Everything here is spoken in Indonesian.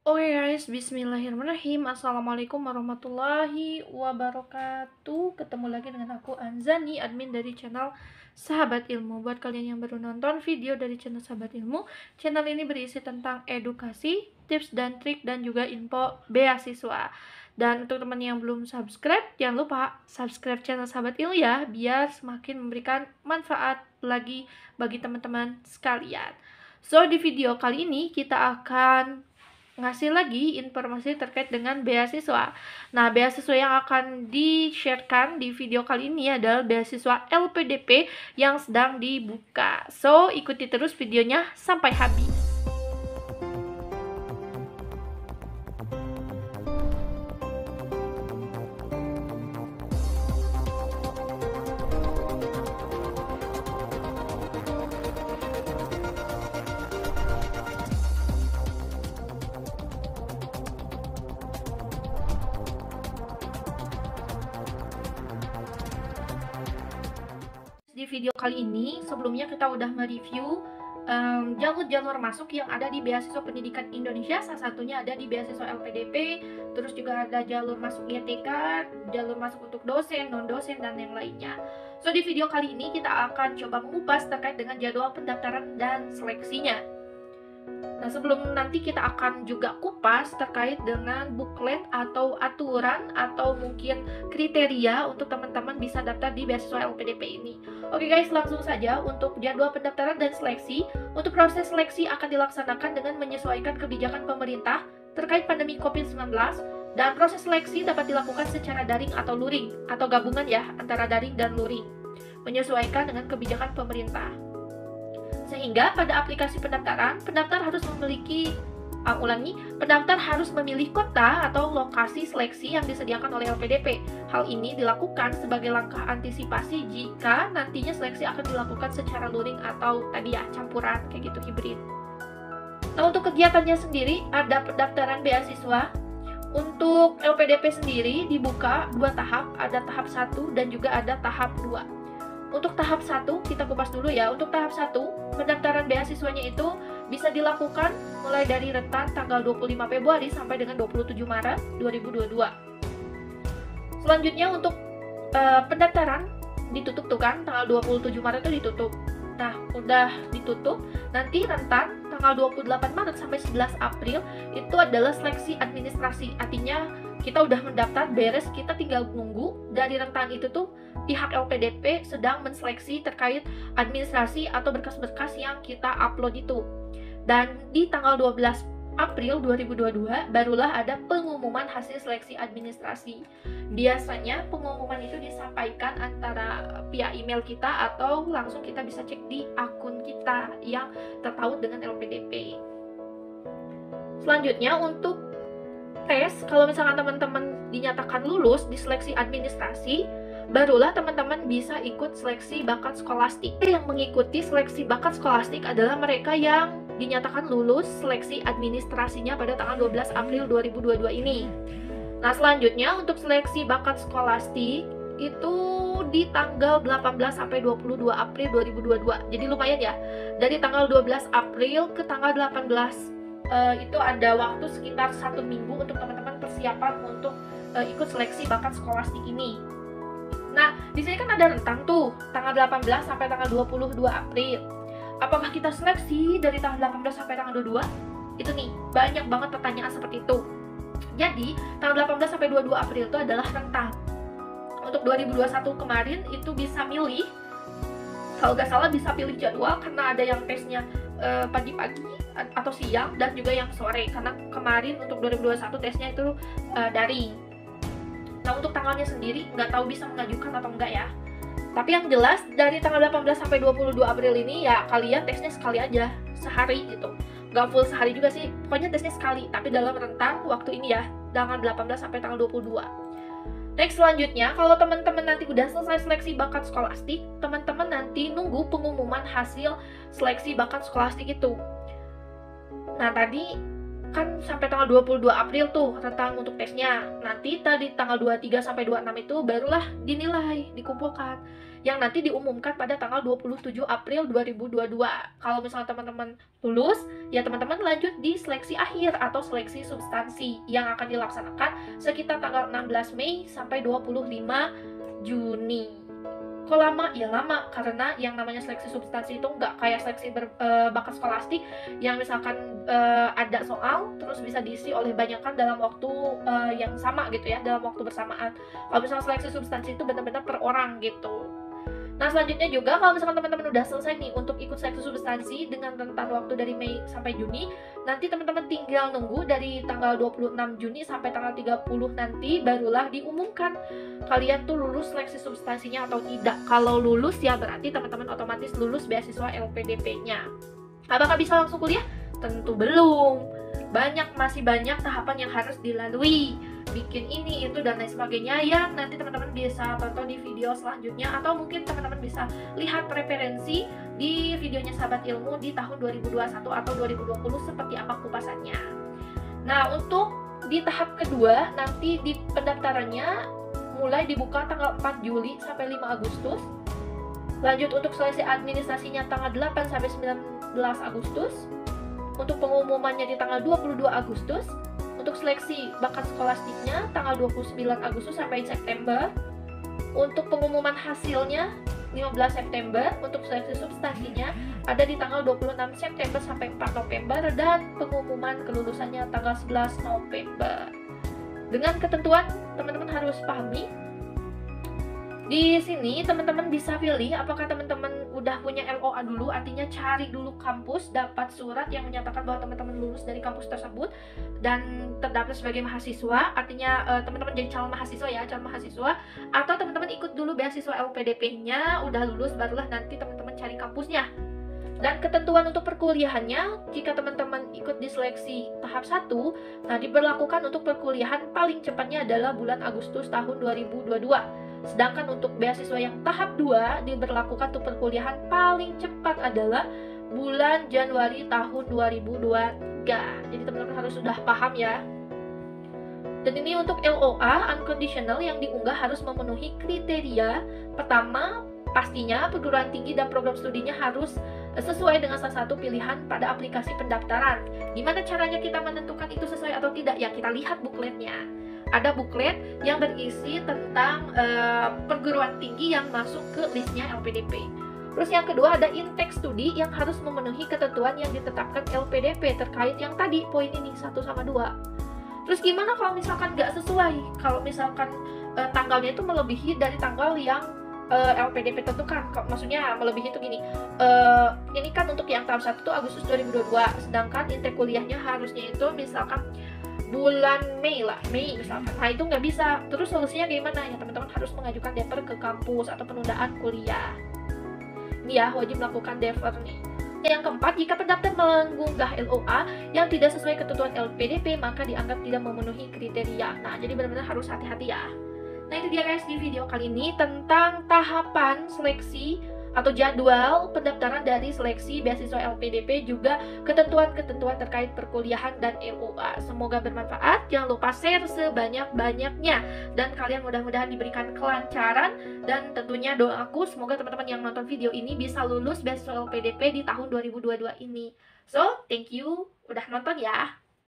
Oke guys, bismillahirrahmanirrahim. Assalamualaikum warahmatullahi wabarakatuh. Ketemu lagi dengan aku Anzani, admin dari channel Sahabat Ilmu. Buat kalian yang baru nonton video dari channel Sahabat Ilmu, channel ini berisi tentang edukasi, tips dan trik, dan juga info beasiswa. Dan untuk teman yang belum subscribe, jangan lupa subscribe channel Sahabat Ilmu ya, biar semakin memberikan manfaat lagi bagi teman-teman sekalian. So, di video kali ini kita akan ngasih lagi informasi terkait dengan beasiswa. Nah, beasiswa yang akan di-sharekan di video kali ini adalah beasiswa LPDP yang sedang dibuka. So, ikuti terus videonya sampai habis. Di video kali ini, sebelumnya kita udah mereview jalur-jalur masuk yang ada di beasiswa pendidikan Indonesia. Salah satunya ada di beasiswa LPDP, terus juga ada jalur masuk ITK, jalur masuk untuk dosen, non-dosen, dan yang lainnya. So, di video kali ini kita akan coba mengupas terkait dengan jadwal pendaftaran dan seleksinya. Nah, sebelum nanti kita akan juga kupas terkait dengan buklet atau aturan atau mungkin kriteria untuk teman-teman bisa daftar di beasiswa LPDP ini. Oke guys, langsung saja untuk jadwal pendaftaran dan seleksi. Untuk proses seleksi akan dilaksanakan dengan menyesuaikan kebijakan pemerintah terkait pandemi COVID-19, dan proses seleksi dapat dilakukan secara daring atau luring, atau gabungan ya antara daring dan luring, menyesuaikan dengan kebijakan pemerintah. Sehingga pada aplikasi pendaftaran, pendaftar harus memilih kota atau lokasi seleksi yang disediakan oleh LPDP. Hal ini dilakukan sebagai langkah antisipasi jika nantinya seleksi akan dilakukan secara luring atau tadi ya campuran kayak gitu, hibrid. Nah, untuk kegiatannya sendiri ada pendaftaran beasiswa. Untuk LPDP sendiri dibuka 2 tahap, ada tahap 1 dan juga ada tahap 2. Untuk tahap 1, kita kupas dulu ya. Untuk tahap 1, pendaftaran beasiswanya itu bisa dilakukan mulai dari rentan tanggal 25 Februari sampai dengan 27 Maret 2022. Selanjutnya untuk pendaftaran ditutup tuh kan, tanggal 27 Maret itu ditutup. Nah, udah ditutup, nanti rentan tanggal 28 Maret sampai 11 April itu adalah seleksi administrasi. Artinya kita udah mendaftar beres, kita tinggal nunggu dari rentan itu tuh pihak LPDP sedang menseleksi terkait administrasi atau berkas-berkas yang kita upload itu. Dan di tanggal 12 April 2022 barulah ada pengumuman hasil seleksi administrasi. Biasanya pengumuman itu disampaikan antara via email kita atau langsung kita bisa cek di akun kita yang terpaut dengan LPDP. Selanjutnya untuk tes, kalau misalkan teman-teman dinyatakan lulus di seleksi administrasi, barulah teman-teman bisa ikut seleksi bakat skolastik. Yang mengikuti seleksi bakat skolastik adalah mereka yang dinyatakan lulus seleksi administrasinya pada tanggal 12 April 2022 ini. Nah, selanjutnya untuk seleksi bakat skolastik itu di tanggal 18 sampai 22 April 2022. Jadi lumayan ya. Dari tanggal 12 April ke tanggal 18 itu ada waktu sekitar 1 minggu untuk teman-teman persiapan untuk ikut seleksi bakat skolastik ini. Nah, di sini kan ada rentang tuh, tanggal 18 sampai tanggal 22 April. Apakah kita seleksi dari tanggal 18 sampai tanggal 22? Itu nih, banyak banget pertanyaan seperti itu. Jadi, tanggal 18 sampai 22 April itu adalah rentang. Untuk 2021 kemarin itu bisa milih, kalau nggak salah bisa pilih jadwal karena ada yang tesnya pagi-pagi atau siang dan juga yang sore. Karena kemarin untuk 2021 tesnya itu daring. Nah, untuk tanggalnya sendiri nggak tahu bisa mengajukan atau enggak ya. Tapi yang jelas dari tanggal 18 sampai 22 April ini ya kalian tesnya sekali aja, sehari gitu. Nggak full sehari juga sih, pokoknya tesnya sekali. Tapi dalam rentang waktu ini ya, tanggal 18 sampai tanggal 22. Next, selanjutnya, kalau teman-teman nanti udah selesai seleksi bakat skolastik, teman-teman nanti nunggu pengumuman hasil seleksi bakat skolastik itu. Nah, tadi kan sampai tanggal 22 April tuh rentang untuk tesnya. Nanti tadi tanggal 23 sampai 26 itu barulah dinilai, dikumpulkan. yang nanti diumumkan pada tanggal 27 April 2022. Kalau misalnya teman-teman lulus, ya teman-teman lanjut di seleksi akhir atau seleksi substansi yang akan dilaksanakan sekitar tanggal 16 Mei sampai 25 Juni. Kok lama? Ya lama, karena yang namanya seleksi substansi itu nggak kayak seleksi bakat skolastik yang misalkan ada soal terus bisa diisi oleh banyakan dalam waktu yang sama gitu ya, dalam waktu bersamaan. Kalau misalnya seleksi substansi itu benar-benar per orang gitu. Nah, selanjutnya juga kalau misalkan teman-teman udah selesai nih untuk ikut seleksi substansi dengan rentan waktu dari Mei sampai Juni, nanti teman-teman tinggal nunggu dari tanggal 26 Juni sampai tanggal 30 nanti barulah diumumkan kalian tuh lulus seleksi substansinya atau tidak. Kalau lulus ya berarti teman-teman otomatis lulus beasiswa LPDP-nya. Apakah bisa langsung kuliah? Tentu belum. Masih banyak tahapan yang harus dilalui, bikin ini itu dan lain sebagainya yang nanti teman-teman bisa tonton di video selanjutnya, atau mungkin teman-teman bisa lihat preferensi di videonya Sahabat Ilmu di tahun 2021 atau 2020 seperti apa kupasannya. Nah, untuk di tahap kedua nanti di pendaftarannya mulai dibuka tanggal 4 Juli sampai 5 Agustus. Lanjut untuk seleksi administrasinya tanggal 8 sampai 19 Agustus. Untuk pengumumannya di tanggal 22 Agustus. Untuk seleksi bakat skolastiknya tanggal 29 Agustus sampai September. Untuk pengumuman hasilnya 15 September. Untuk seleksi substansinya ada di tanggal 26 September sampai 4 November. Dan pengumuman kelulusannya tanggal 11 November. Dengan ketentuan teman-teman harus pahami, di sini teman-teman bisa pilih apakah teman-teman udah punya LOA dulu, artinya cari dulu kampus, dapat surat yang menyatakan bahwa teman-teman lulus dari kampus tersebut dan terdaftar sebagai mahasiswa, artinya teman-teman jadi calon mahasiswa ya, calon mahasiswa, atau teman-teman ikut dulu beasiswa LPDP-nya, udah lulus barulah nanti teman-teman cari kampusnya. Dan ketentuan untuk perkuliahannya, jika teman-teman ikut di seleksi tahap 1, nah diberlakukan untuk perkuliahan paling cepatnya adalah bulan Agustus tahun 2022. Sedangkan untuk beasiswa yang tahap 2 diberlakukan untuk perkuliahan paling cepat adalah bulan Januari tahun 2023. Jadi teman-teman harus sudah paham ya. Dan ini untuk LOA unconditional yang diunggah harus memenuhi kriteria. Pertama, pastinya perguruan tinggi dan program studinya harus sesuai dengan salah satu pilihan pada aplikasi pendaftaran. Gimana caranya kita menentukan itu sesuai atau tidak? Ya kita lihat bukletnya. Ada buklet yang berisi tentang perguruan tinggi yang masuk ke listnya LPDP. Terus yang kedua ada intake studi yang harus memenuhi ketentuan yang ditetapkan LPDP terkait yang tadi poin ini 1 sama 2. Terus gimana kalau misalkan nggak sesuai? Kalau misalkan tanggalnya itu melebihi dari tanggal yang LPDP tentukan, maksudnya melebihi itu gini, ini kan untuk yang tahap 1 itu Agustus 2022, sedangkan intake kuliahnya harusnya itu misalkan bulan Mei misalkan. Nah itu nggak bisa. Terus solusinya gimana? Ya teman-teman harus mengajukan defer ke kampus atau penundaan kuliah. Ini ya wajib melakukan defer nih. Yang keempat, jika pendaftar mengunggah LOA yang tidak sesuai ketentuan LPDP maka dianggap tidak memenuhi kriteria. Nah jadi benar-benar harus hati-hati ya. Nah itu dia guys di video kali ini tentang tahapan seleksi atau jadwal pendaftaran dari seleksi beasiswa LPDP, juga ketentuan-ketentuan terkait perkuliahan dan LOA. Semoga bermanfaat. Jangan lupa share sebanyak-banyaknya dan kalian mudah-mudahan diberikan kelancaran, dan tentunya doaku semoga teman-teman yang nonton video ini bisa lulus beasiswa LPDP di tahun 2022 ini. So, thank you udah nonton ya.